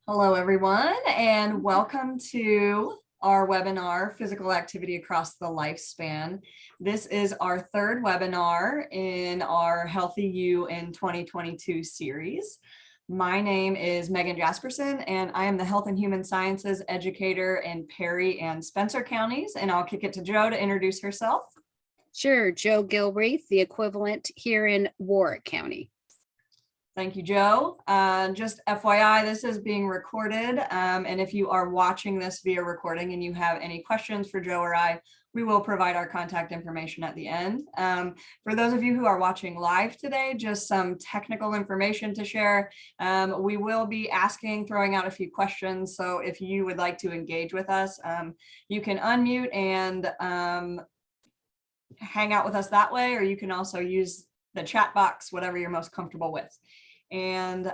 Hello, everyone, and welcome to our webinar, Physical Activity Across the Lifespan. This is our third webinar in our Healthy You in 2022 series. My name is Megan Jaspersen, and I am the Health and Human Sciences educator in Perry and Spencer counties, and I'll kick it to Jo to introduce herself. Sure, Jo Gilreath, the equivalent here in Warwick County. Thank you, Jo. Just FYI, this is being recorded. And if you are watching this via recording and you have any questions for Jo or I, we will provide our contact information at the end. For those of you who are watching live today, just some technical information to share. We will be throwing out a few questions. So if you would like to engage with us, you can unmute and hang out with us that way, or you can also use the chat box, whatever you're most comfortable with. And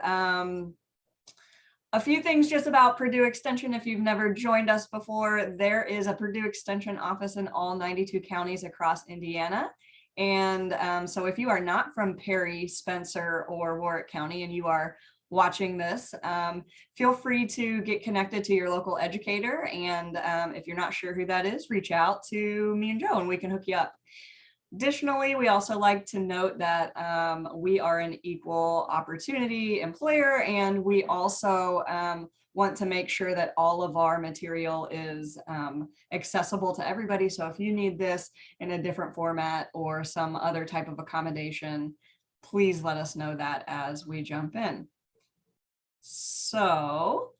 a few things just about Purdue Extension. If you've never joined us before, there is a Purdue Extension office in all 92 counties across Indiana. And so if you are not from Perry, Spencer, or Warwick County, and you are watching this, feel free to get connected to your local educator. And if you're not sure who that is, reach out to me and Jo and we can hook you up. Additionally, we also like to note that we are an equal opportunity employer, and we also want to make sure that all of our material is accessible to everybody. So if you need this in a different format or some other type of accommodation, please let us know that as we jump in. So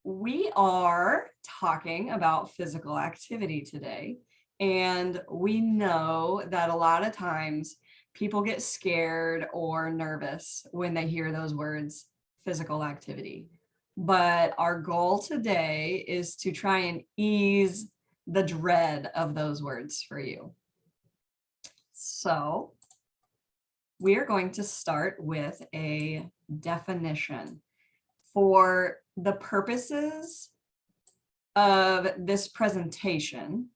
we are talking about physical activity today. And we know that a lot of times people get scared or nervous when they hear those words, physical activity. But our goal today is to try and ease the dread of those words for you. So we are going to start with a definition. For the purposes of this presentation,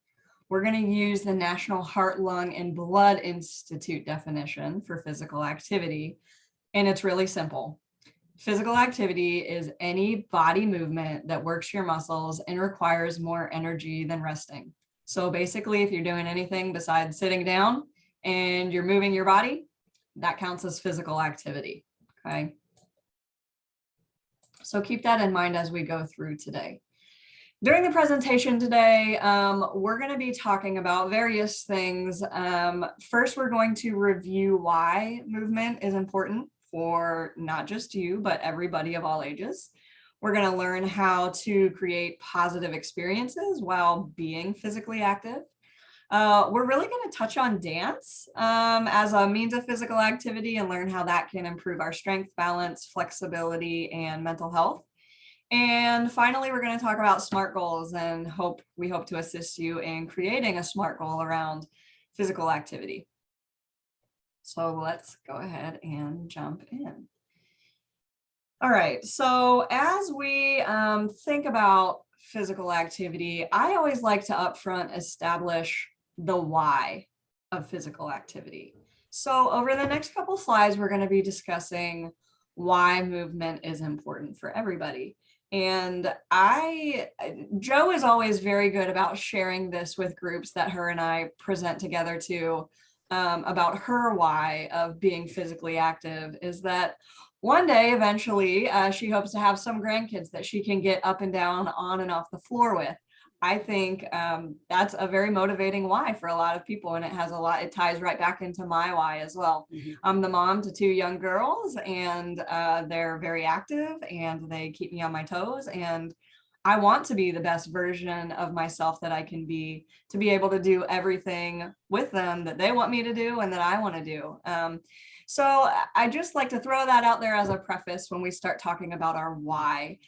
we're going to use the National Heart, Lung, and Blood Institute definition for physical activity, and it's really simple. Physical activity is any body movement that works your muscles and requires more energy than resting. So basically, if you're doing anything besides sitting down and you're moving your body, that counts as physical activity, okay? So keep that in mind as we go through today. During the presentation today, we're going to be talking about various things. First, we're going to review why movement is important for not just you, but everybody of all ages. We're going to learn how to create positive experiences while being physically active. We're really going to touch on dance as a means of physical activity and learn how that can improve our strength, balance, flexibility, and mental health. And finally, we're going to talk about SMART goals and we hope to assist you in creating a SMART goal around physical activity. So let's go ahead and jump in. All right, so as we think about physical activity, I always like to upfront establish the why of physical activity. So over the next couple slides, we're going to be discussing why movement is important for everybody. And Jo is always very good about sharing this with groups that her and I present together to about her why of being physically active is that one day, eventually, she hopes to have some grandkids that she can get up and down, on and off the floor with. I think that's a very motivating why for a lot of people, and it ties right back into my why as well. Mm-hmm. I'm the mom to two young girls, and they're very active, and they keep me on my toes, and I want to be the best version of myself that I can be, to be able to do everything with them that they want me to do and that I want to do. So I just like to throw that out there as a preface when we start talking about our why,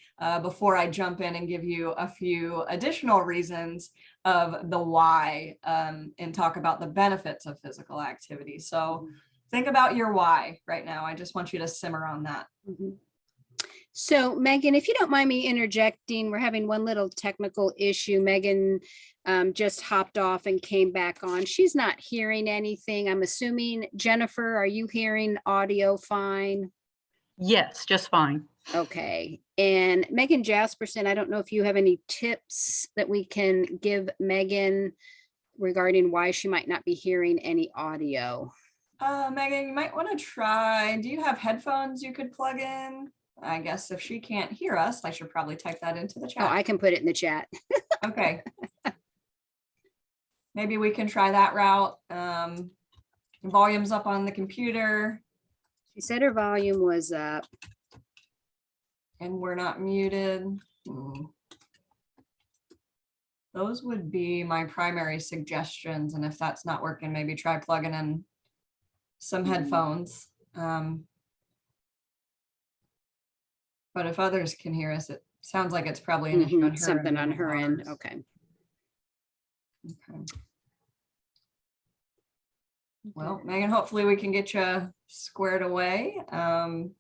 before I jump in and give you a few additional reasons of the why and talk about the benefits of physical activity. So think about your why right now. I just want you to simmer on that. Mm-hmm. So Megan, if you don't mind me interjecting, we're having one little technical issue. Megan just hopped off and came back on. She's not hearing anything. I'm assuming, Jennifer, are you hearing audio fine? Yes, just fine. Okay. And Megan Jaspersen, I don't know if you have any tips that we can give Megan regarding why she might not be hearing any audio. Megan, you might want to try. Do you have headphones you could plug in? I guess if she can't hear us, I should probably type that into the Oh, chat. I can put it in the chat. Okay. Maybe we can try that route. Volume's up on the computer She said her volume was up. and we're not muted. Those would be my primary suggestions. And if that's not working, maybe try plugging in some headphones. But if others can hear us, it sounds like it's probably an issue on her Something on end. her end. Okay. Okay. Well, Megan, hopefully we can get you squared away. I'm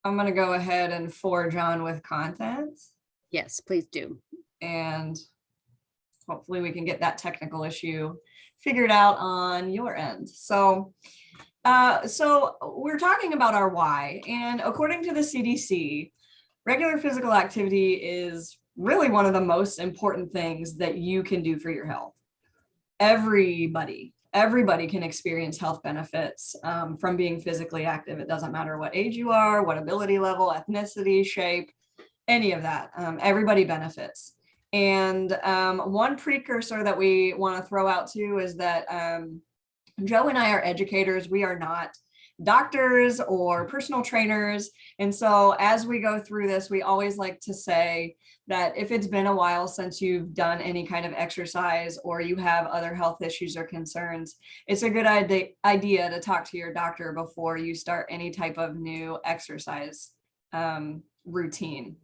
going to go ahead and forge on with content, Yes, please do. and hopefully we can get that technical issue figured out on your end. So we're talking about our why, and according to the CDC, regular physical activity is really one of the most important things that you can do for your health. Everybody can experience health benefits from being physically active. It doesn't matter what age you are, what ability level, ethnicity, shape, any of that. Everybody benefits. And one precursor that we want to throw out too is that Joe and I are educators. We are not doctors or personal trainers. And so as we go through this, we always like to say that if it's been a while since you've done any kind of exercise or you have other health issues or concerns, it's a good idea to talk to your doctor before you start any type of new exercise routine.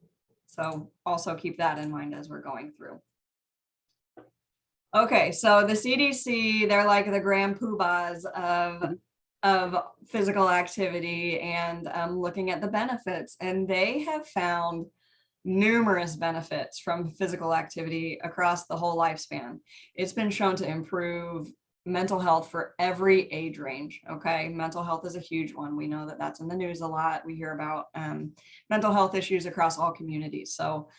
So also keep that in mind as we're going through. Okay, so the CDC, they're like the grand poobahs of physical activity and looking at the benefits. And they have found numerous benefits from physical activity across the whole lifespan. It's been shown to improve mental health for every age range. Okay, mental health is a huge one. We know that that's in the news a lot. We hear about mental health issues across all communities. So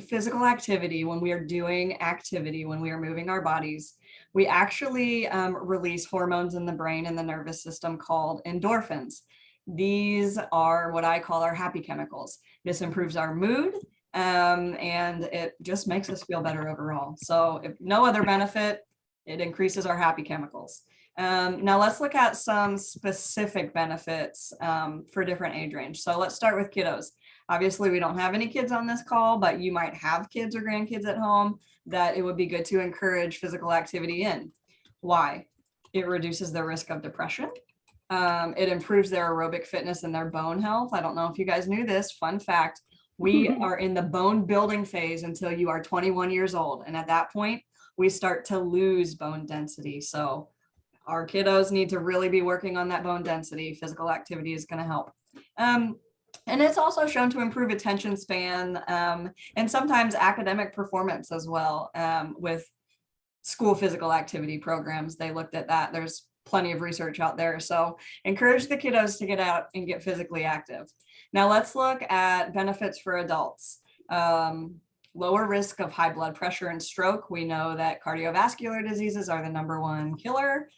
physical activity, when we are doing activity, when we are moving our bodies, we actually release hormones in the brain and the nervous system called endorphins. These are what I call our happy chemicals. This improves our mood and it just makes us feel better overall. So if no other benefit, it increases our happy chemicals. Now let's look at some specific benefits for different age range. So let's start with kiddos. Obviously, we don't have any kids on this call, but you might have kids or grandkids at home that it would be good to encourage physical activity in. Why? It reduces the risk of depression. It improves their aerobic fitness and their bone health. I don't know if you guys knew this. Fun fact, we are in the bone building phase until you are 21 years old. And at that point, we start to lose bone density. So our kiddos need to really be working on that bone density. Physical activity is going to help. And it's also shown to improve attention span and sometimes academic performance as well with school physical activity programs. They looked at that. There's plenty of research out there. So encourage the kiddos to get out and get physically active. Now let's look at benefits for adults. Lower risk of high blood pressure and stroke. We know that cardiovascular diseases are the #1 killer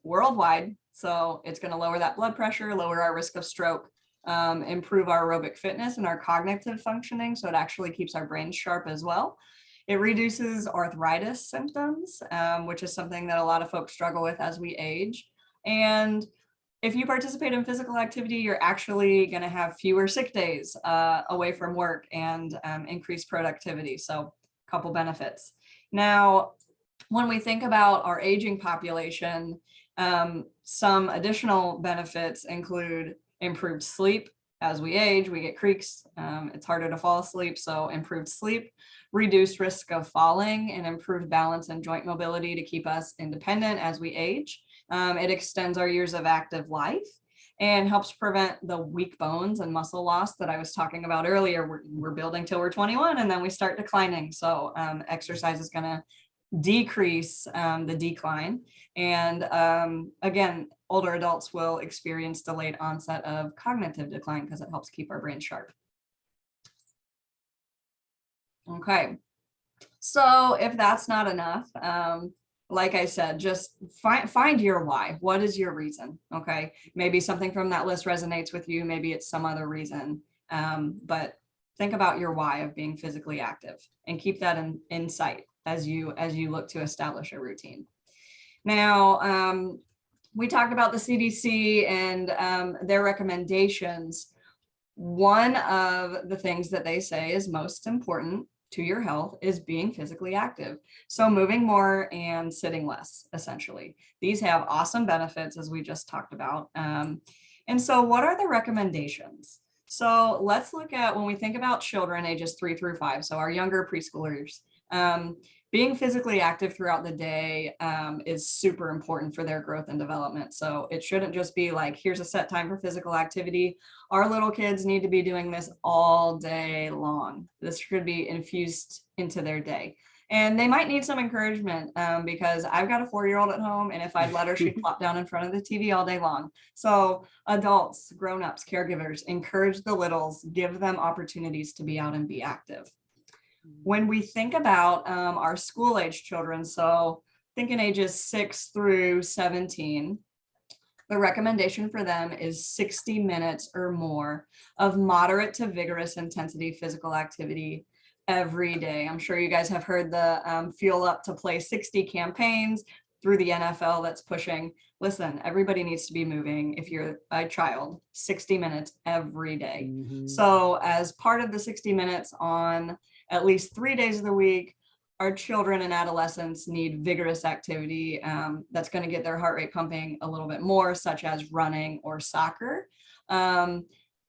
worldwide. So it's going to lower that blood pressure, lower our risk of stroke, improve our aerobic fitness and our cognitive functioning. So it actually keeps our brains sharp as well. It reduces arthritis symptoms, which is something that a lot of folks struggle with as we age. And if you participate in physical activity, you're actually going to have fewer sick days away from work and increased productivity. So a couple benefits. Now, when we think about our aging population, some additional benefits include improved sleep. As we age, we get creaks. It's harder to fall asleep. So improved sleep, reduced risk of falling, and improved balance and joint mobility to keep us independent as we age. It extends our years of active life and helps prevent the weak bones and muscle loss that I was talking about earlier. We're building till we're 21 and then we start declining. So exercise is going to decrease the decline. And again, older adults will experience delayed onset of cognitive decline because it helps keep our brain sharp. Okay, so if that's not enough, like I said, just find your why. What is your reason? Okay, maybe something from that list resonates with you. Maybe it's some other reason, but think about your why of being physically active and keep that in sight as you look to establish a routine. Now, we talked about the CDC and their recommendations. One of the things that they say is most important to your health is being physically active. So moving more and sitting less, essentially. These have awesome benefits, as we just talked about. And so what are the recommendations? So let's look at when we think about children ages 3 through 5, so our younger preschoolers, being physically active throughout the day is super important for their growth and development. So it shouldn't just be like, here's a set time for physical activity. Our little kids need to be doing this all day long. This should be infused into their day. And they might need some encouragement because I've got a 4-year-old at home, and if I'd let her, she'd plop down in front of the TV all day long. So adults, grown-ups, caregivers, encourage the littles, give them opportunities to be out and be active. When we think about our school age children, so thinking ages 6 through 17, the recommendation for them is 60 minutes or more of moderate to vigorous intensity physical activity every day. I'm sure you guys have heard the Fuel Up to Play 60 campaigns through the NFL that's pushing. Listen, everybody needs to be moving. If you're a child, 60 minutes every day. Mm-hmm. So as part of the 60 minutes on at least 3 days of the week, our children and adolescents need vigorous activity that's going to get their heart rate pumping a little bit more, such as running or soccer.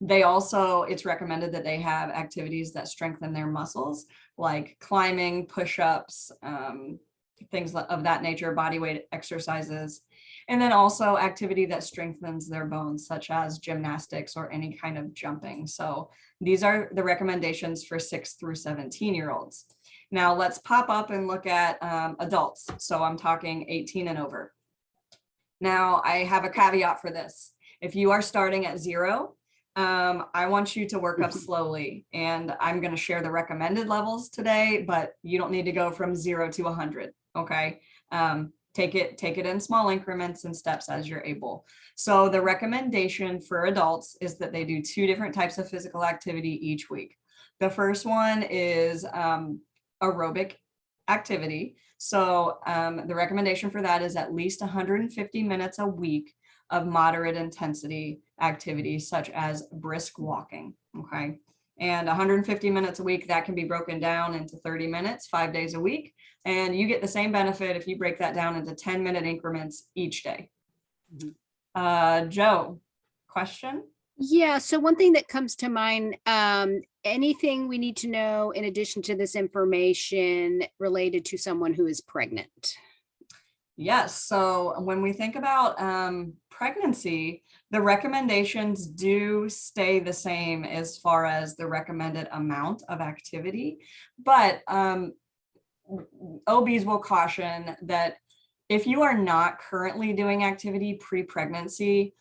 They also, it's recommended that they have activities that strengthen their muscles, like climbing, push-ups, things of that nature, body weight exercises, and then also activity that strengthens their bones, such as gymnastics or any kind of jumping. So these are the recommendations for 6 through 17-year-olds. Now let's pop up and look at adults. So I'm talking 18 and over. Now I have a caveat for this. If you are starting at 0, I want you to work up slowly, and I'm going to share the recommended levels today, but you don't need to go from 0 to 100. Okay. Take it in small increments and steps as you're able. So the recommendation for adults is that they do 2 different types of physical activity each week. The first one is aerobic activity. So the recommendation for that is at least 150 minutes a week of moderate intensity activities, such as brisk walking. Okay. And 150 minutes a week, that can be broken down into 30 minutes, 5 days a week. And you get the same benefit if you break that down into 10-minute increments each day. Mm-hmm. Joe, question? Yeah, so one thing that comes to mind, anything we need to know in addition to this information related to someone who is pregnant? Yes, so when we think about pregnancy, the recommendations do stay the same as far as the recommended amount of activity, but OBs will caution that if you are not currently doing activity pre-pregnancy,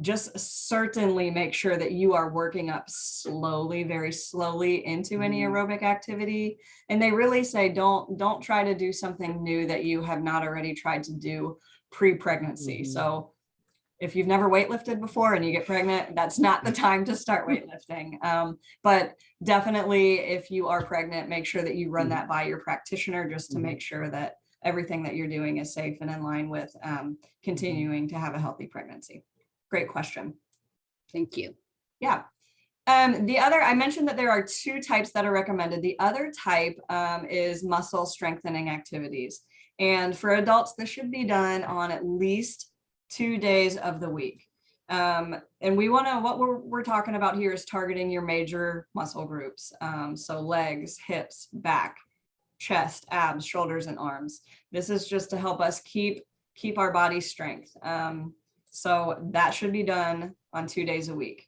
just certainly make sure that you are working up slowly, very slowly into any aerobic activity. And they really say, don't try to do something new that you have not already tried to do pre-pregnancy. Mm-hmm. So if you've never weightlifted before and you get pregnant, that's not the time to start weightlifting. But definitely if you are pregnant, make sure that you run that by your practitioner just to make sure that everything that you're doing is safe and in line with continuing to have a healthy pregnancy. Great question. Thank you. Yeah. The other, I mentioned that there are 2 types that are recommended. The other type is muscle strengthening activities. And for adults, this should be done on at least 2 days of the week. And we want to, what we're talking about here is targeting your major muscle groups. So legs, hips, back, chest, abs, shoulders, and arms. This is just to help us keep our body strength. So that should be done on 2 days a week.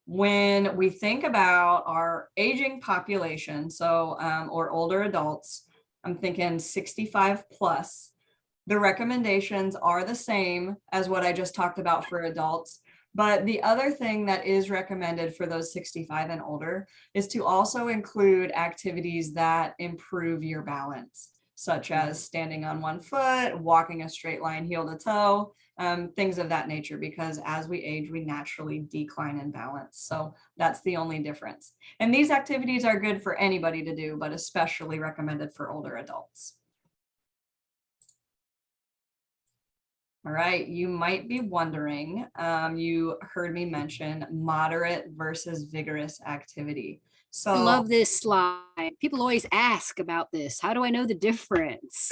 When we think about our aging population, so or older adults, I'm thinking 65 plus. The recommendations are the same as what I just talked about for adults. But the other thing that is recommended for those 65 and older is to also include activities that improve your balance, such as standing on one foot, walking a straight line heel to toe, things of that nature, because as we age, we naturally decline in balance. So that's the only difference. And these activities are good for anybody to do, but especially recommended for older adults. All right, you might be wondering, you heard me mention moderate versus vigorous activity. So I love this slide. People always ask about this. How do I know the difference?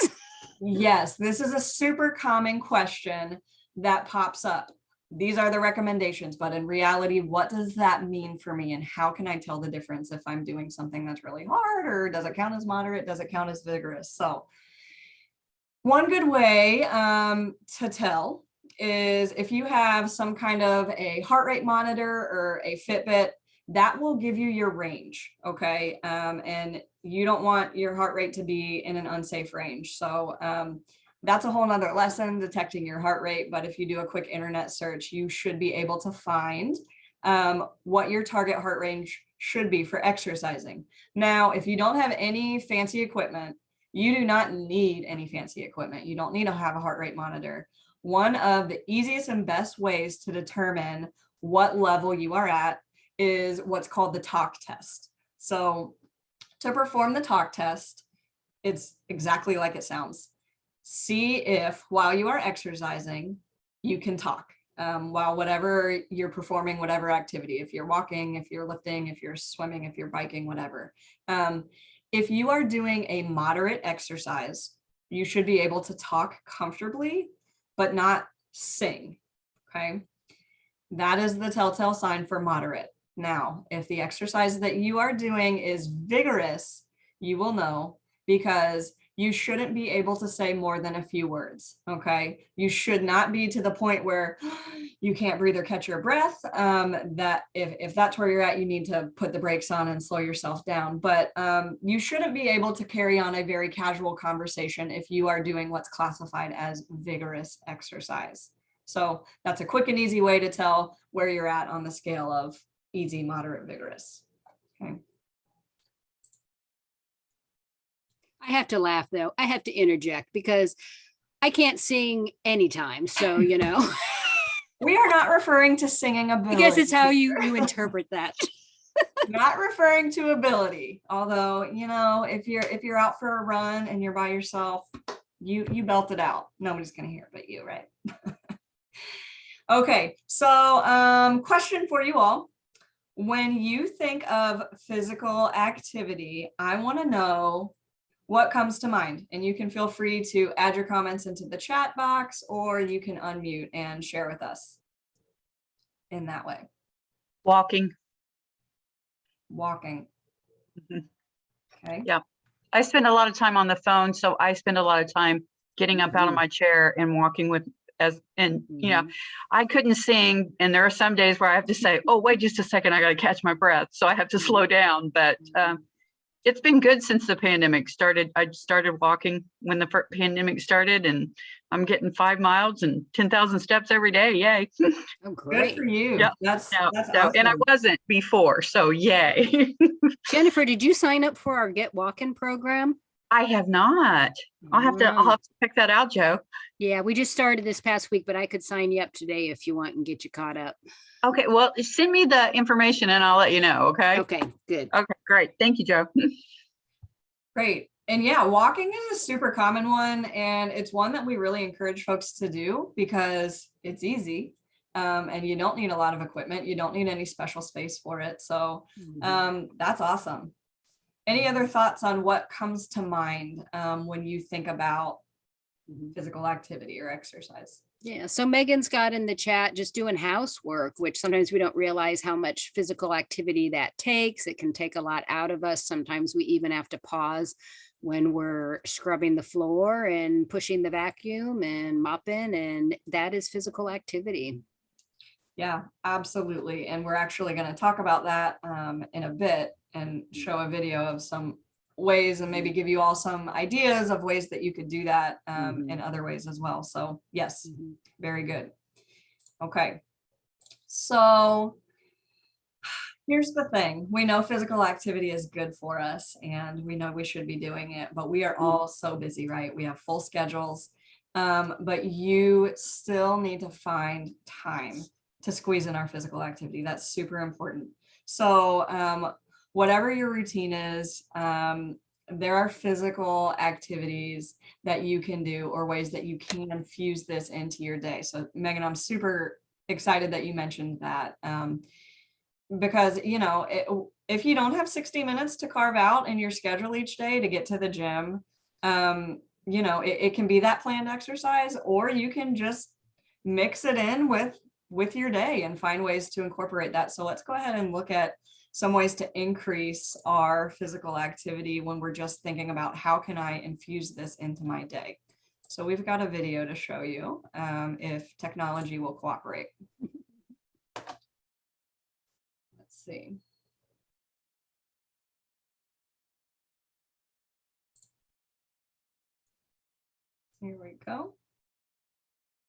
yes, this is a super common question that pops up. These are the recommendations, but in reality, what does that mean for me? And how can I tell the difference if I'm doing something that's really hard, or does it count as moderate? Does it count as vigorous? So one good way to tell is if you have some kind of a heart rate monitor or a Fitbit, that will give you your range, okay? And you don't want your heart rate to be in an unsafe range. So that's a whole nother lesson, detecting your heart rate. But if you do a quick internet search, you should be able to find what your target heart range should be for exercising. Now, if you don't have any fancy equipment, you do not need any fancy equipment. You don't need to have a heart rate monitor. One of the easiest and best ways to determine what level you are at is what's called the talk test. So to perform the talk test, it's exactly like it sounds. See if while you are exercising, you can talk while whatever you're performing, whatever activity, if you're walking, if you're lifting, if you're swimming, if you're biking, whatever. If you are doing a moderate exercise, you should be able to talk comfortably, but not sing, okay? That is the telltale sign for moderate. Now, if the exercise that you are doing is vigorous, you will know, because you shouldn't be able to say more than a few words, okay? You should not be to the point where you can't breathe or catch your breath. That if that's where you're at, you need to put the brakes on and slow yourself down. But you shouldn't be able to carry on a very casual conversation if you are doing what's classified as vigorous exercise. So that's a quick and easy way to tell where you're at on the scale of easy, moderate, vigorous. Okay. I have to laugh though. I have to interject because I can't sing anytime. So, you know, We are not referring to singing I ability. guess it's how you interpret that. Not referring to ability. Although, you know, if you're out for a run and you're by yourself, you belt it out. Nobody's gonna hear but you, right? Okay, so question for you all. When you think of physical activity, I want to know what comes to mind, and you can feel free to add your comments into the chat box, or you can unmute and share with us in that way. Walking. Walking. Mhm. Okay. Yeah. I spend a lot of time on the phone, so I spend a lot of time getting up out of my chair and walking I couldn't sing, and there are some days where I have to say, oh, wait just a second, I got to catch my breath, so I have to slow down. But it's been good since the pandemic started. I started walking when the pandemic started, and I'm getting 5 miles and 10,000 steps every day. Yay. Oh, Good great. for you. Yeah. That's So, awesome. and I wasn't before, so yay. Jennifer, did you sign up for our Get Walking program? I have not. I'll have to check that out, Joe. Yeah, we just started this past week, but I could sign you up today if you want and get you caught up. Okay, well, send me the information and I'll let you know, okay? Okay, good. Okay, great. Thank you, Joe. Great. And yeah, walking is a super common one, and it's one that we really encourage folks to do because it's easy, and you don't need a lot of equipment. You don't need any special space for it. So that's awesome. Any other thoughts on what comes to mind when you think about physical activity or exercise? Yeah, so Megan's got in the chat just doing housework, which sometimes we don't realize how much physical activity that takes. It can take a lot out of us. Sometimes we even have to pause when we're scrubbing the floor and pushing the vacuum and mopping, and that is physical activity. Yeah, absolutely. And we're actually going to talk about that in a bit and show a video of some ways and maybe give you all some ideas of ways that you could do that Mhm. in other ways as well. So yes, Mhm. very good. Okay. So here's the thing. We know physical activity is good for us and we know we should be doing it, but we are all so busy, right? We have full schedules, but you still need to find time to squeeze in our physical activity. That's super important. So whatever your routine is, there are physical activities that you can do or ways that you can infuse this into your day. So Megan, I'm super excited that you mentioned that. Because if you don't have 60 minutes to carve out in your schedule each day to get to the gym, it can be that planned exercise, or you can just mix it in with your day and find ways to incorporate that. So let's go ahead and look at some ways to increase our physical activity when we're just thinking about how can I infuse this into my day. So we've got a video to show you if technology will cooperate. Let's see. Here we go.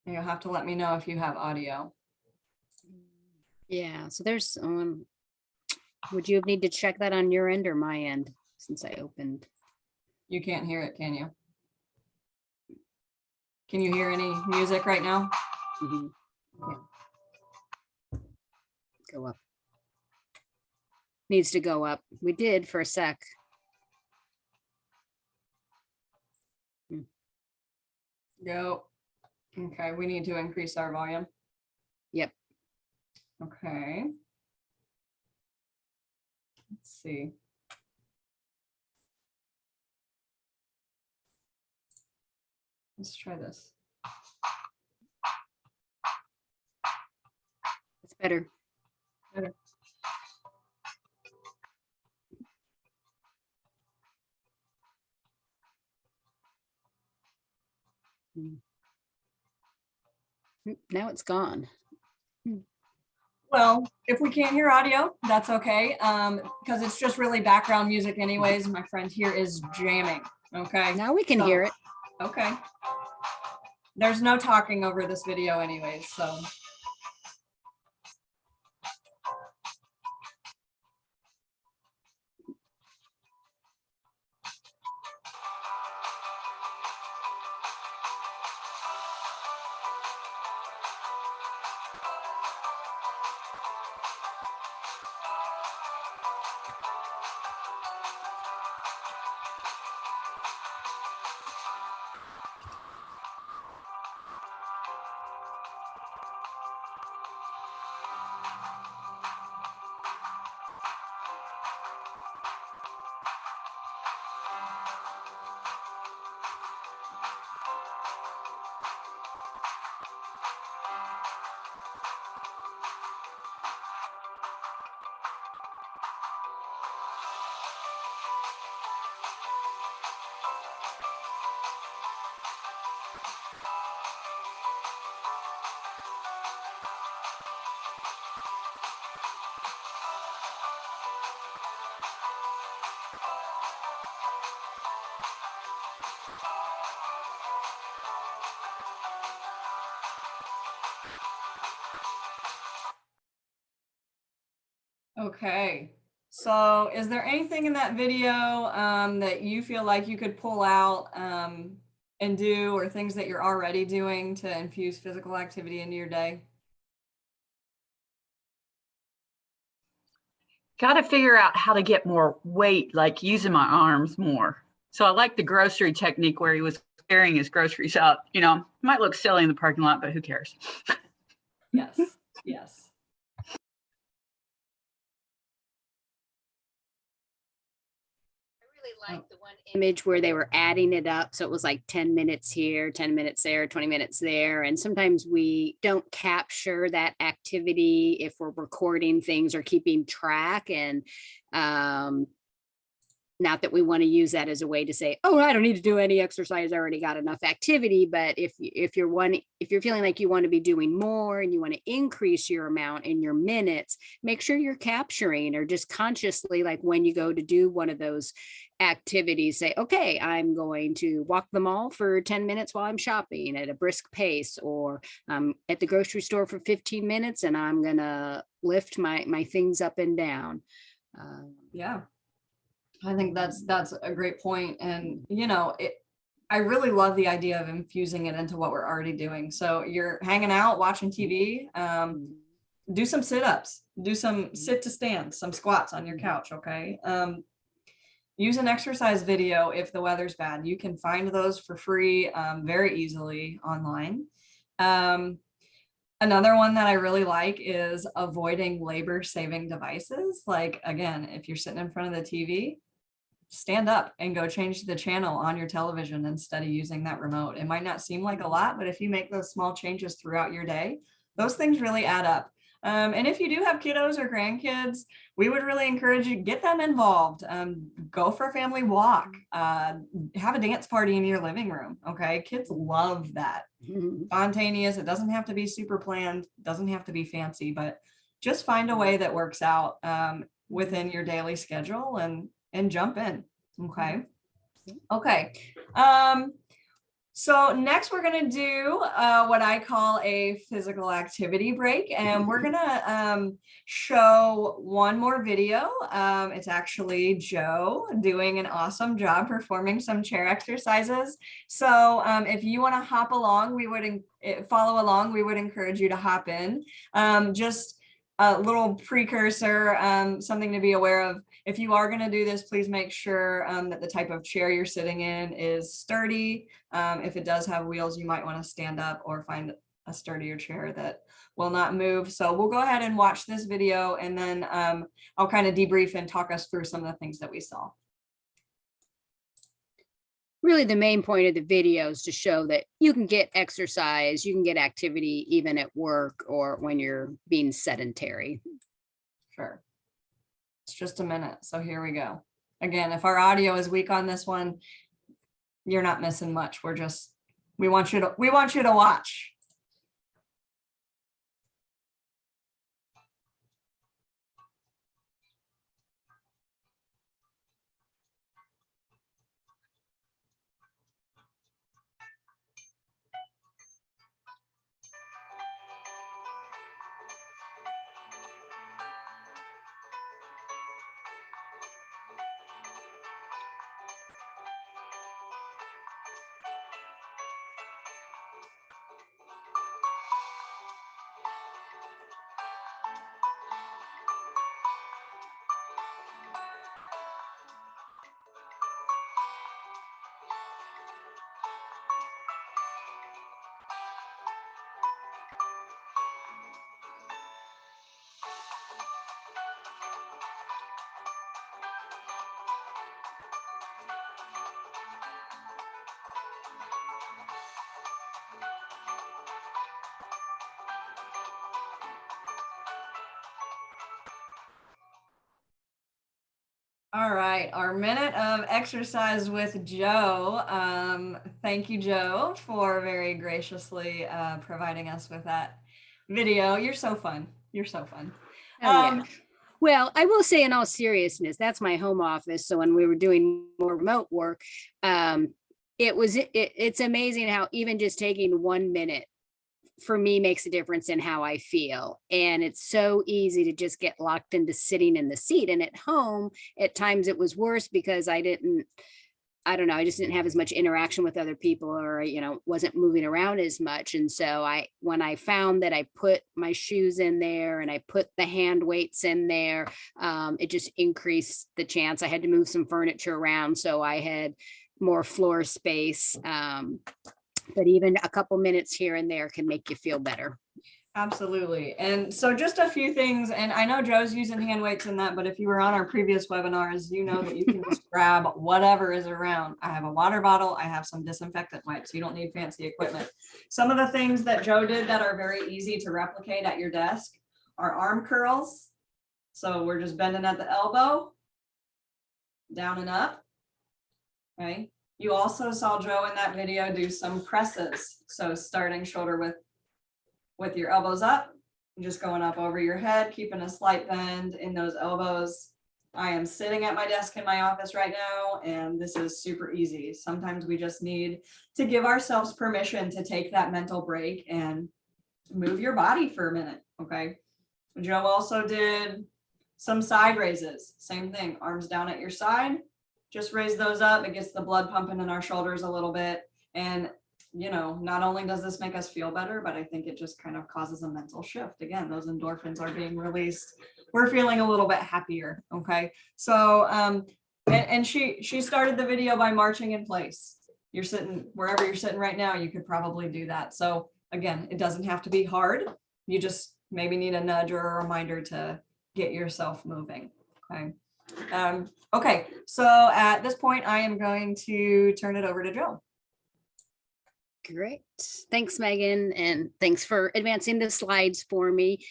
And you'll have to let me know if you have audio. Yeah, so there's would you need to check that on your end or my end since I opened? You can't hear it, can you? Can you hear any music right now? Mhm. Go up. Needs to go up. We did for a sec. Go. Okay, we need to increase our volume. Yep. Okay. Let's see. Let's try this. It's better. Better. Now it's gone. Well, if we can't hear audio, that's okay. Because it's just really background music anyways. My friend here is jamming. Okay. Now we can hear it. Okay. There's no talking over this video anyways, so. Okay, so is there anything in that video that you feel like you could pull out and do, or things that you're already doing to infuse physical activity into your day? Got to figure out how to get more weight, like using my arms more. So I like the grocery technique where he was carrying his groceries out. Might look silly in the parking lot, but who cares? Yes, yes. Like the one image where they were adding it up. So it was like 10 minutes here, 10 minutes there, 20 minutes there. And sometimes we don't capture that activity if we're recording things or keeping track. And not that we want to use that as a way to say, oh, I don't need to do any exercise, I already got enough activity. But if you're feeling like you want to be doing more and you want to increase your amount in your minutes, make sure you're capturing, or just consciously, like when you go to do one of those activities, say, okay, I'm going to walk the mall for 10 minutes while I'm shopping at a brisk pace, or I'm at the grocery store for 15 minutes and I'm gonna lift my things up and down. Yeah, I think that's a great point. And, you know, I really love the idea of infusing it into what we're already doing. So you're hanging out, watching TV, do some sit-ups, do some sit to stand, some squats on your couch. Okay. Use an exercise video. If the weather's bad, you can find those for free, very easily online. Another one that I really like is avoiding labor-saving devices. Like, again, if you're sitting in front of the TV, stand up and go change the channel on your television instead of using that remote. It might not seem like a lot, but if you make those small changes throughout your day, those things really add up. And if you do have kiddos or grandkids, we would really encourage you to get them involved. Go for a family walk, have a dance party in your living room. Okay. Kids love that. Spontaneous. It doesn't have to be super planned. Doesn't have to be fancy, but just find a way that works out within your daily schedule and jump in. Okay. Okay. So next we're going to do what I call a physical activity break, and we're going to show one more video. It's actually Joe doing an awesome job performing some chair exercises. So if you want to hop along, follow along, we would encourage you to hop in. Just a little precursor, something to be aware of. If you are going to do this, please make sure that the type of chair you're sitting in is sturdy. If it does have wheels, you might want to stand up or find a sturdier chair that will not move. So we'll go ahead and watch this video, and then I'll kind of debrief and talk us through some of the things that we saw. Really, the main point of the video is to show that you can get exercise, you can get activity even at work or when you're being sedentary. Sure. It's just a minute. So here we go. Again, if our audio is weak on this one, you're not missing much. We want you to watch. All right, our minute of exercise with Joe. Thank you, Joe, for very graciously providing us with that video. You're so fun. You're so fun. Yeah. Well, I will say in all seriousness, that's my home office. So when we were doing more remote work, it's amazing how even just taking 1 minute for me makes a difference in how I feel. And it's so easy to just get locked into sitting in the seat. And at home, at times it was worse because I just didn't have as much interaction with other people, or, wasn't moving around as much. And so when I found that I put my shoes in there and I put the hand weights in there, it just increased the chance. I had to move some furniture around, so I had more floor space. But even a couple minutes here and there can make you feel better. Absolutely. And so just a few things, and I know Joe's using hand weights in that, but if you were on our previous webinars, you know that you can just grab whatever is around. I have a water bottle. I have some disinfectant wipes. You don't need fancy equipment. Some of the things that Joe did that are very easy to replicate at your desk are arm curls. So we're just bending at the elbow down and up. Okay. You also saw Joe in that video do some presses. So starting shoulder with your elbows up, just going up over your head, keeping a slight bend in those elbows. I am sitting at my desk in my office right now, and this is super easy. Sometimes we just need to give ourselves permission to take that mental break and move your body for a minute, okay? Joe also did some side raises. Same thing, arms down at your side. Just raise those up. It gets the blood pumping in our shoulders a little bit. And, you know, not only does this make us feel better, but I think it just kind of causes a mental shift. Again, those endorphins are being released. We're feeling a little bit happier, okay? So, and she started the video by marching in place. You're sitting, wherever you're sitting right now, you could probably do that. So again, it doesn't have to be hard. You just maybe need a nudge or a reminder to get yourself moving, okay? Okay, so at this point, I am going to turn it over to Joe. Great. Thanks, Megan, and thanks for advancing the slides for me.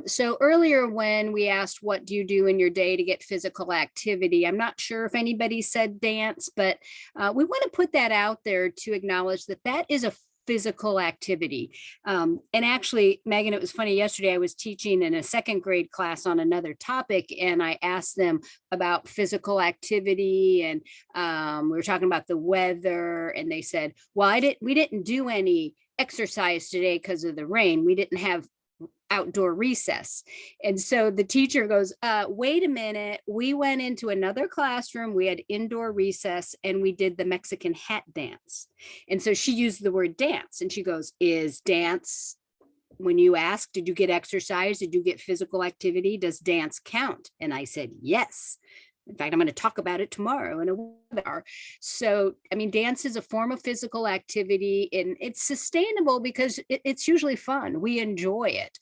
So earlier when we asked, what do you do in your day to get physical activity? I'm not sure if anybody said dance, but we want to put that out there to acknowledge that that is a physical activity. And actually, Megan, it was funny, yesterday I was teaching in a second grade class on another topic, and I asked them about physical activity, and we were talking about the weather, and they said, well, we didn't do any exercise today because of the rain. We didn't have outdoor recess. And so the teacher goes, wait a minute, we went into another classroom, we had indoor recess, and we did the Mexican hat dance. And so she used the word dance, and she goes, is dance, when you ask, did you get exercise? Did you get physical activity? Does dance count? And I said, yes. In fact, I'm going to talk about it tomorrow in a webinar. So, I mean, dance is a form of physical activity, and it's sustainable because it's usually fun. We enjoy it.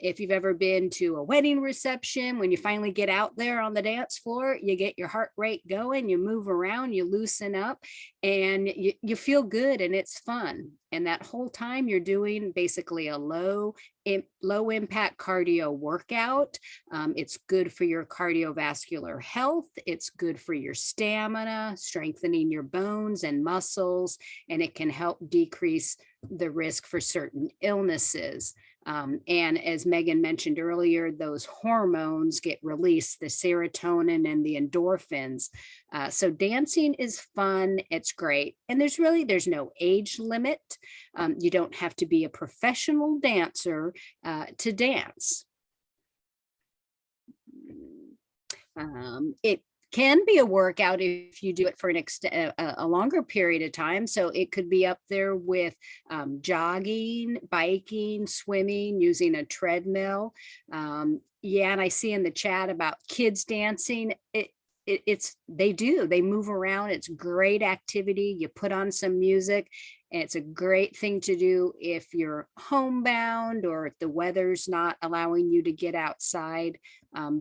If you've ever been to a wedding reception, when you finally get out there on the dance floor, you get your heart rate going, you move around, you loosen up, and you feel good, and it's fun. And that whole time you're doing basically a low impact cardio workout. It's good for your cardiovascular health. It's good for your stamina, strengthening your bones and muscles, and it can help decrease the risk for certain illnesses. And as Megan mentioned earlier, those hormones get released, the serotonin and the endorphins. So dancing is fun. It's great. And there's no age limit. You don't have to be a professional dancer to dance. It can be a workout if you do it for a longer period of time. So it could be up there with jogging, biking, swimming, using a treadmill. Yeah, and I see in the chat about kids dancing. They move around. It's great activity. You put on some music, and it's a great thing to do if you're homebound or if the weather's not allowing you to get outside.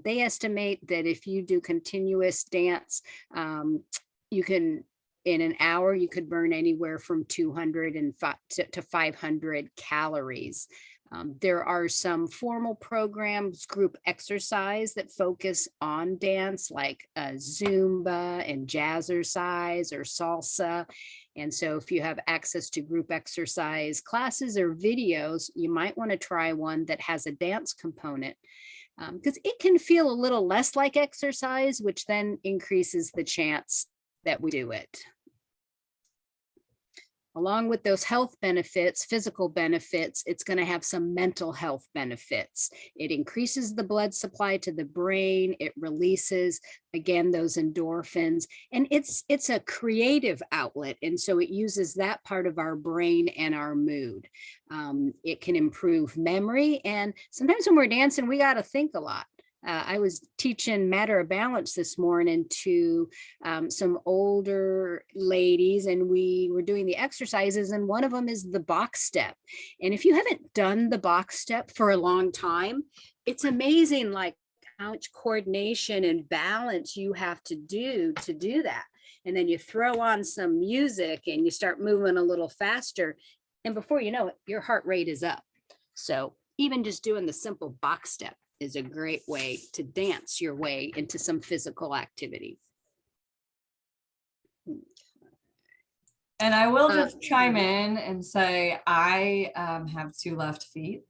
They estimate that if you do continuous dance, you can, in an hour, you could burn anywhere from 200 to 500 calories. There are some formal programs, group exercise that focus on dance, like Zumba and Jazzercise or salsa. And so if you have access to group exercise classes or videos, you might want to try one that has a dance component, because it can feel a little less like exercise, which then increases the chance that we do it. Along with those health benefits, physical benefits, it's going to have some mental health benefits. It increases the blood supply to the brain. It releases, again, those endorphins, and it's a creative outlet. And so it uses that part of our brain and our mood. It can improve memory. And sometimes when we're dancing, we got to think a lot. I was teaching Matter of Balance this morning to some older ladies, and we were doing the exercises, and one of them is the box step. And if you haven't done the box step for a long time, it's amazing like how much coordination and balance you have to do that. And then you throw on some music and you start moving a little faster, and before you know it, your heart rate is up. So even just doing the simple box step is a great way to dance your way into some physical activity. And I will just chime in and say, I have 2 left feet.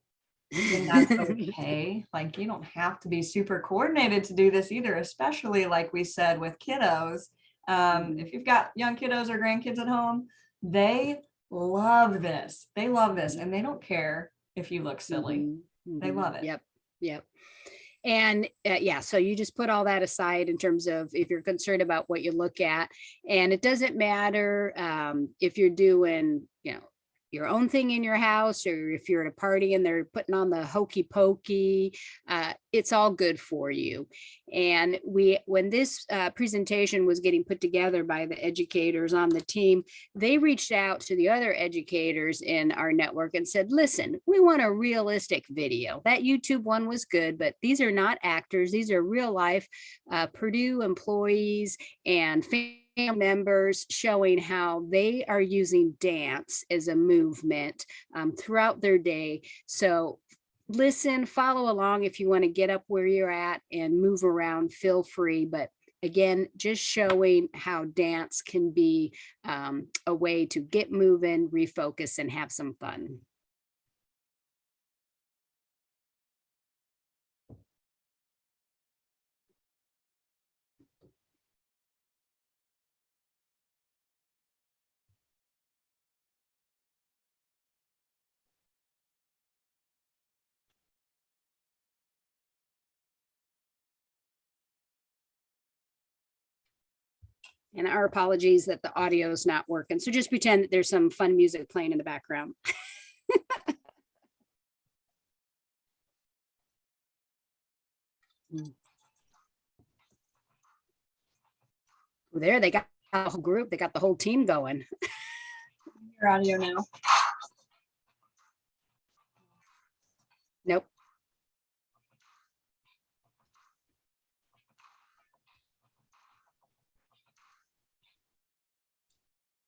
And that's okay. Like, you don't have to be super coordinated to do this either, especially like we said with kiddos. If you've got young kiddos or grandkids at home, they love this. They love this, and they don't care if you look silly. They love it. Yep. Yep. And yeah, so you just put all that aside in terms of if you're concerned about what you look at, and it doesn't matter if you're doing, your own thing in your house, or if you're at a party and they're putting on the hokey pokey, it's all good for you. And when this presentation was getting put together by the educators on the team, they reached out to the other educators in our network and said, listen, we want a realistic video. That YouTube one was good, but these are not actors. These are real life Purdue employees and family members showing how they are using dance as a movement throughout their day. So listen, follow along. If you want to get up where you're at and move around, feel free. But again, just showing how dance can be a way to get moving, refocus, and have some fun. And our apologies that the audio is not working. So just pretend that there's some fun music playing in the background. There, they got a whole group. They got the whole team going. Your audio now. Nope.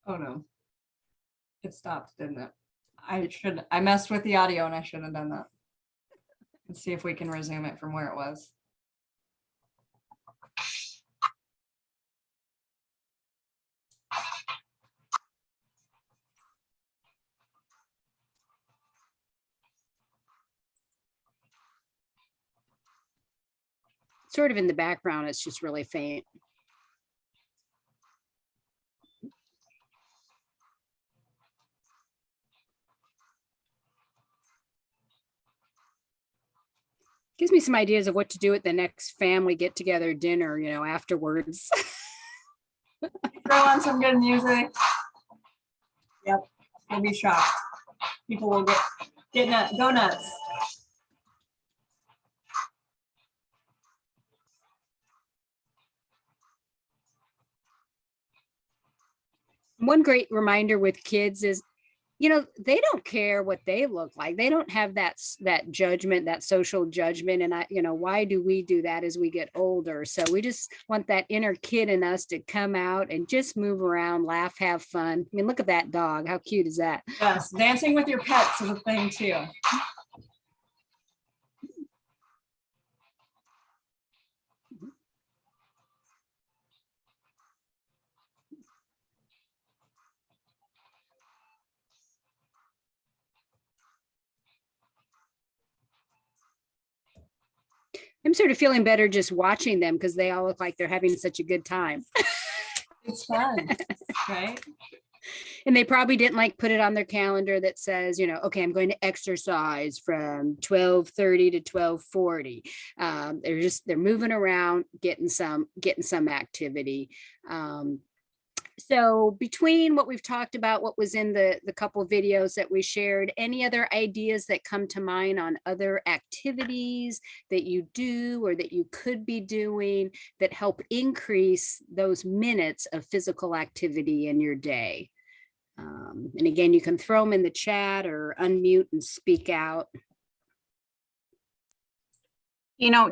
Oh no. It stopped, didn't it? I messed with the audio and I shouldn't have done that. Let's see if we can resume it from where it was. Sort of in the background, it's just really faint. Gives me some ideas of what to do at the next family get together dinner, afterwards. Throw on some good music. Yep, you'll be shocked. People will go nuts. One great reminder with kids is, they don't care what they look like. They don't have that judgment, that social judgment. And why do we do that as we get older? So we just want that inner kid in us to come out and just move around, laugh, have fun. I mean, look at that dog. How cute is that? Yes, dancing with your pets is a thing too. I'm sort of feeling better just watching them because they all look like they're having such a good time. It's fun, right? And they probably didn't put it on their calendar that says, okay, I'm going to exercise from 12:30 to 12:40. They're moving around, getting some activity. So between what we've talked about, what was in the couple videos that we shared, any other ideas that come to mind on other activities that you do or that you could be doing that help increase those minutes of physical activity in your day? And again, you can throw them in the chat or unmute and speak out.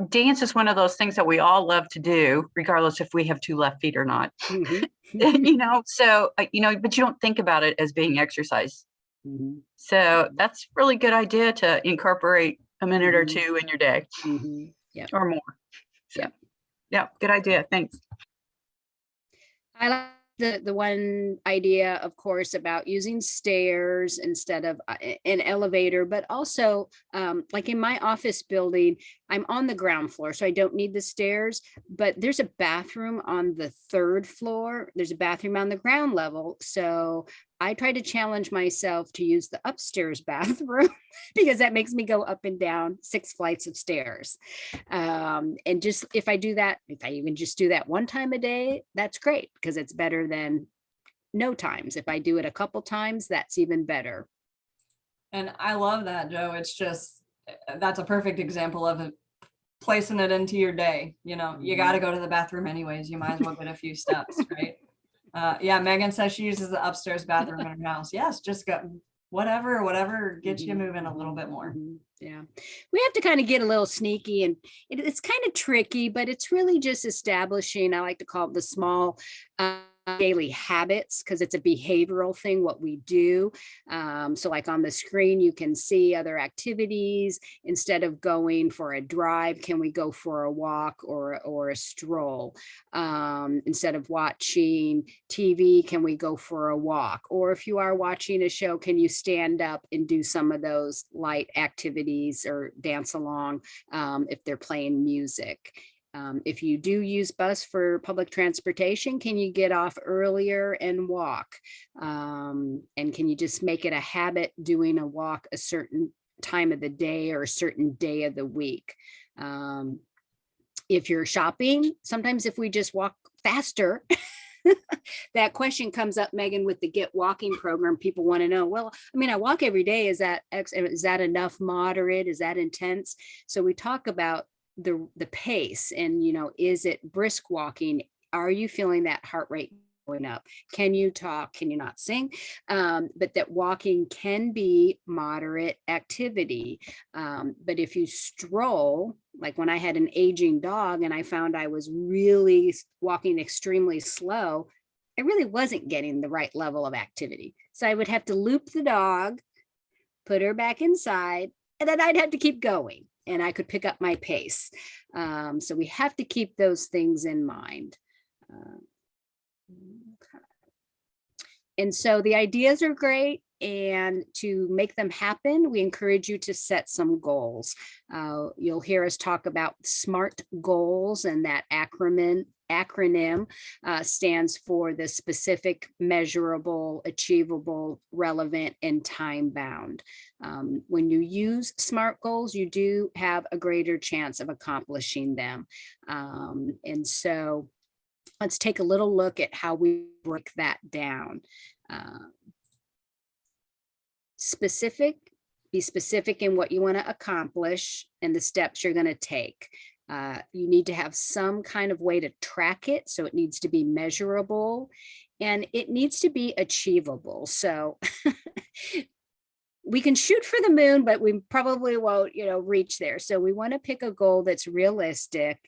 Dance is one of those things that we all love to do, regardless if we have 2 left feet or not. So, but you don't think about it as being exercise. So that's really good idea to incorporate a minute or 2 in your day or more. So, yeah, good idea. Thanks. I like the one idea, of course, about using stairs instead of an elevator, but also like in my office building, I'm on the ground floor, so I don't need the stairs, but there's a bathroom on the 3rd floor. There's a bathroom on the ground level. So I try to challenge myself to use the upstairs bathroom because that makes me go up and down 6 flights of stairs. And just if I even just do that one time a day, that's great because it's better than no times. If I do it a couple times, that's even better. And I love that, Joe. It's just, that's a perfect example of it, placing it into your day. You know, you got to go to the bathroom anyways. You might as well get a few steps, right? Yeah, Megan says she uses the upstairs bathroom in her house. Yes, just go, whatever gets you moving a little bit more. Yeah, we have to kind of get a little sneaky, and it's kind of tricky, but it's really just establishing, I like to call it the small daily habits, because it's a behavioral thing, what we do. So like on the screen, you can see other activities. Instead of going for a drive, can we go for a walk or a stroll? Instead of watching TV, can we go for a walk? Or if you are watching a show, can you stand up and do some of those light activities or dance along if they're playing music? If you do use bus for public transportation, can you get off earlier and walk? And can you just make it a habit doing a walk a certain time of the day or a certain day of the week? If you're shopping, sometimes if we just walk faster, that question comes up, Megan, with the Get Walking program. People want to know, well, I mean, I walk every day. Is that enough, moderate? Is that intense? So we talk about the pace, and is it brisk walking? Are you feeling that heart rate going up? Can you talk? Can you not sing? But that walking can be moderate activity. But if you stroll, like when I had an aging dog and I found I was really walking extremely slow, I really wasn't getting the right level of activity. So I would have to loop the dog, put her back inside, and then I'd have to keep going, and I could pick up my pace. So we have to keep those things in mind. And so the ideas are great. And to make them happen, we encourage you to set some goals. You'll hear us talk about SMART goals, and that acronym stands for the specific, measurable, achievable, relevant, and time bound. When you use SMART goals, you do have a greater chance of accomplishing them. And so let's take a little look at how we break that down. Be specific in what you want to accomplish and the steps you're going to take. You need to have some kind of way to track it. So it needs to be measurable and it needs to be achievable. So we can shoot for the moon, but we probably won't, reach there. So we want to pick a goal that's realistic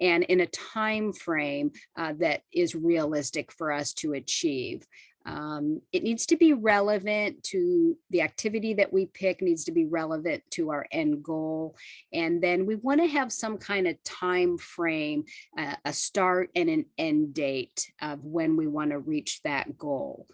and in a time frame that is realistic for us to achieve. It needs to be relevant to the activity that we pick, needs to be relevant to our end goal. And then we want to have some kind of time frame, a start and an end date of when we want to reach that goal.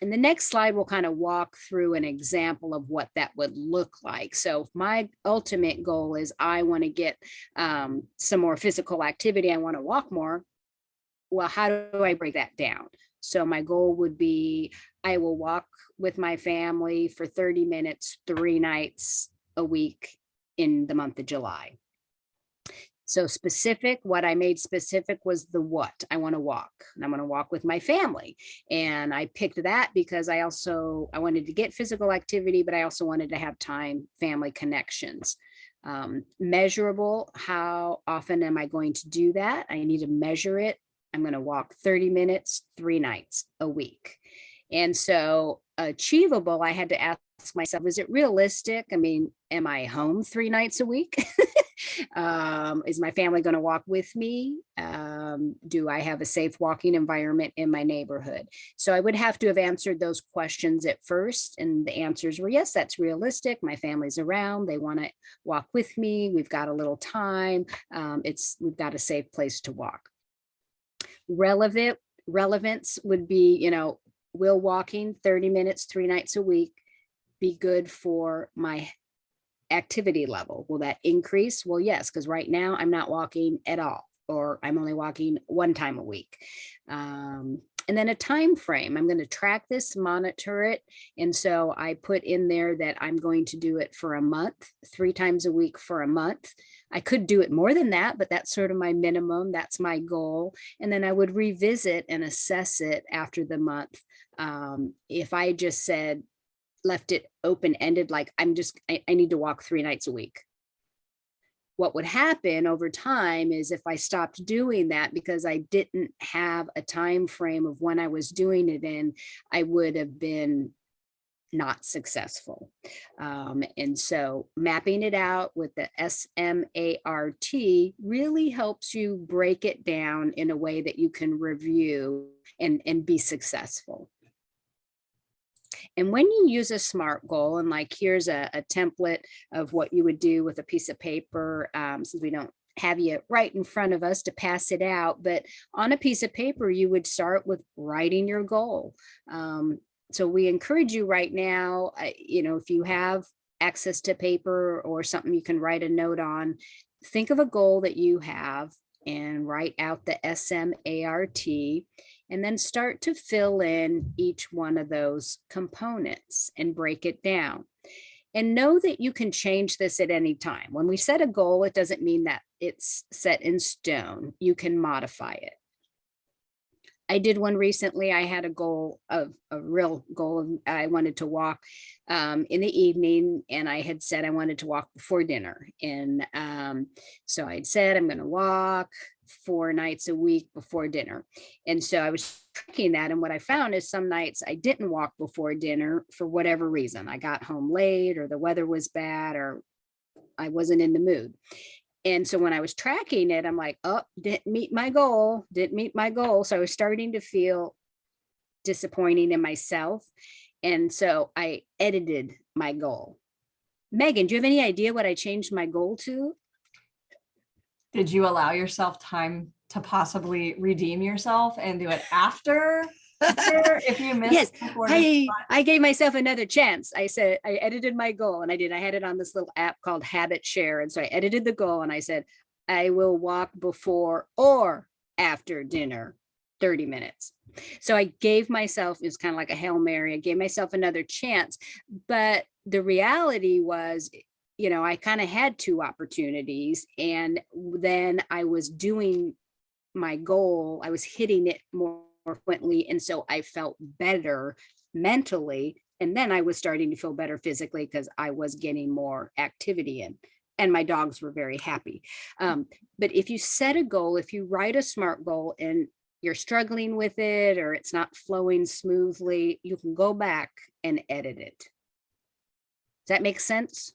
In the next slide, we'll kind of walk through an example of what that would look like. So my ultimate goal is I want to get some more physical activity. I want to walk more. Well, how do I break that down? So my goal would be, I will walk with my family for 30 minutes, 3 nights a week in the month of July. So specific, what I made specific was the what. I want to walk, and I'm going to walk with my family. And I picked that because I wanted to get physical activity, but I also wanted to have time, family connections. Measurable, how often am I going to do that? I need to measure it. I'm going to walk 30 minutes, 3 nights a week. And so achievable, I had to ask myself, is it realistic? I mean, am I home 3 nights a week? Is my family going to walk with me? Do I have a safe walking environment in my neighborhood? So I would have to have answered those questions at first. And the answers were, yes, that's realistic. My family's around. They want to walk with me. We've got a little time. We've got a safe place to walk. Relevant relevance would be, will walking 30 minutes, 3 nights a week be good for my activity level? Will that increase? Well, yes, because right now I'm not walking at all, or I'm only walking 1 time a week. And then a time frame. I'm going to track this, monitor it. And so I put in there that I'm going to do it for a month, 3 times a week for a month. I could do it more than that, but that's sort of my minimum. That's my goal. And then I would revisit and assess it after the month. If I just left it open-ended, like I need to walk 3 nights a week. What would happen over time is if I stopped doing that because I didn't have a time frame of when I was doing it in, I would have been not successful. And so mapping it out with the SMART really helps you break it down in a way that you can review and be successful. And when you use a SMART goal, and like here's a template of what you would do with a piece of paper, since we don't have you right in front of us to pass it out, but on a piece of paper, you would start with writing your goal. So we encourage you right now, if you have access to paper or something you can write a note on, think of a goal that you have and write out the SMART, and then start to fill in each one of those components and break it down. And know that you can change this at any time. When we set a goal, it doesn't mean that it's set in stone. You can modify it. I did one recently. I had a real goal. I wanted to walk in the evening, and I had said I wanted to walk before dinner. And so I'd said I'm going to walk 4 nights a week before dinner. And so I was tracking that. And what I found is some nights I didn't walk before dinner for whatever reason. I got home late, or the weather was bad, or I wasn't in the mood. And so when I was tracking it, I'm like, oh, didn't meet my goal. So I was starting to feel disappointing in myself. And so I edited my goal. Megan, do you have any idea what I changed my goal to? Did you allow yourself time to possibly redeem yourself and do it after? If you missed, yes, I gave myself another chance. I said, I edited my goal, and I had it on this little app called Habit Share. And so I edited the goal, and I said, I will walk before or after dinner, 30 minutes. So I gave myself, it's kind of like a Hail Mary. I gave myself another chance. But the reality was, I kind of had 2 opportunities, and then I was doing my goal. I was hitting it more frequently. And so I felt better mentally. And then I was starting to feel better physically because I was getting more activity in, and my dogs were very happy. But if you set a goal, if you write a SMART goal and you're struggling with it, or it's not flowing smoothly, you can go back and edit it. Does that make sense?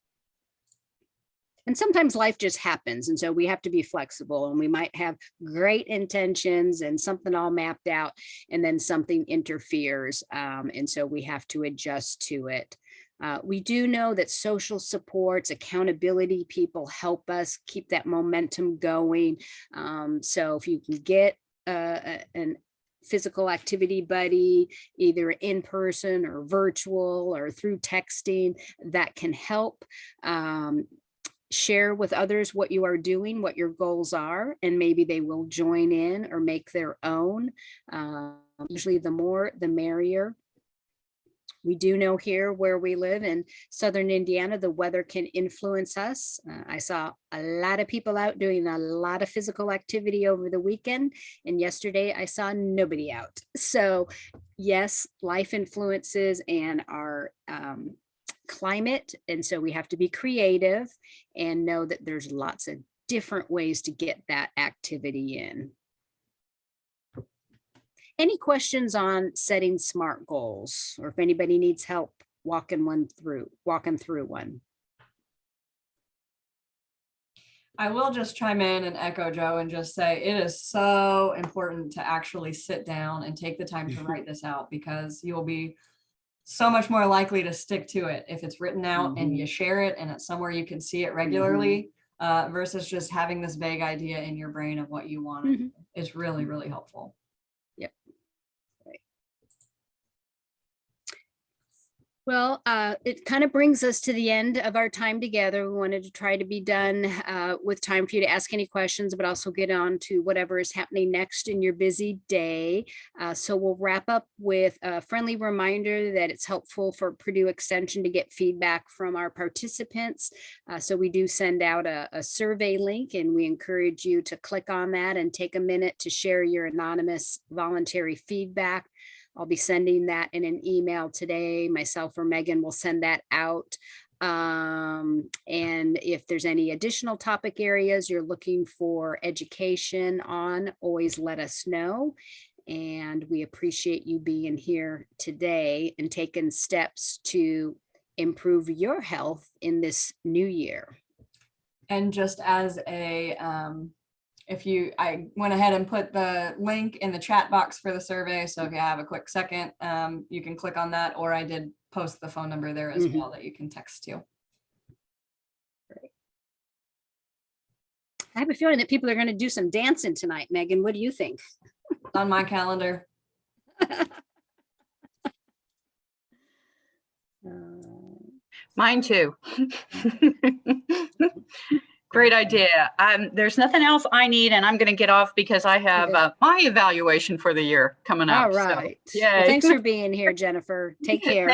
And sometimes life just happens. And so we have to be flexible, and we might have great intentions and something all mapped out, and then something interferes. And so we have to adjust to it. We do know that social supports, accountability people help us keep that momentum going. So if you can get an physical activity buddy, either in person or virtual or through texting, that can help. Share with others what you are doing, what your goals are, and maybe they will join in or make their own. Usually the more, the merrier. We do know here where we live in Southern Indiana, the weather can influence us. I saw a lot of people out doing a lot of physical activity over the weekend, and yesterday I saw nobody out. So yes, life influences and our climate. And so we have to be creative and know that there's lots of different ways to get that activity in. Any questions on setting SMART goals, or if anybody needs help walking through one? I will just chime in and echo Joe and just say it is so important to actually sit down and take the time to write this out, because you will be so much more likely to stick to it if it's written out and you share it and it's somewhere you can see it regularly, versus just having this vague idea in your brain of what you want. It's really, really helpful. Yep. Well, it kind of brings us to the end of our time together. We wanted to try to be done with time for you to ask any questions, but also get on to whatever is happening next in your busy day. So we'll wrap up with a friendly reminder that it's helpful for Purdue Extension to get feedback from our participants. So we do send out a survey link, and we encourage you to click on that and take a minute to share your anonymous voluntary feedback. I'll be sending that in an email today. Myself or Megan will send that out. And if there's any additional topic areas you're looking for education on, always let us know. And we appreciate you being here today and taking steps to improve your health in this new year. And just as a, I went ahead and put the link in the chat box for the survey. So if you have a quick second, you can click on that, or I did post the phone number there as well that you can text to. I have a feeling that people are going to do some dancing tonight. Megan, what do you think? It's on my calendar. Mine too. Great idea. There's nothing else I need, and I'm going to get off because I have my evaluation for the year coming up. All right. So, yay. Well, thanks for being here, Jennifer. Take care.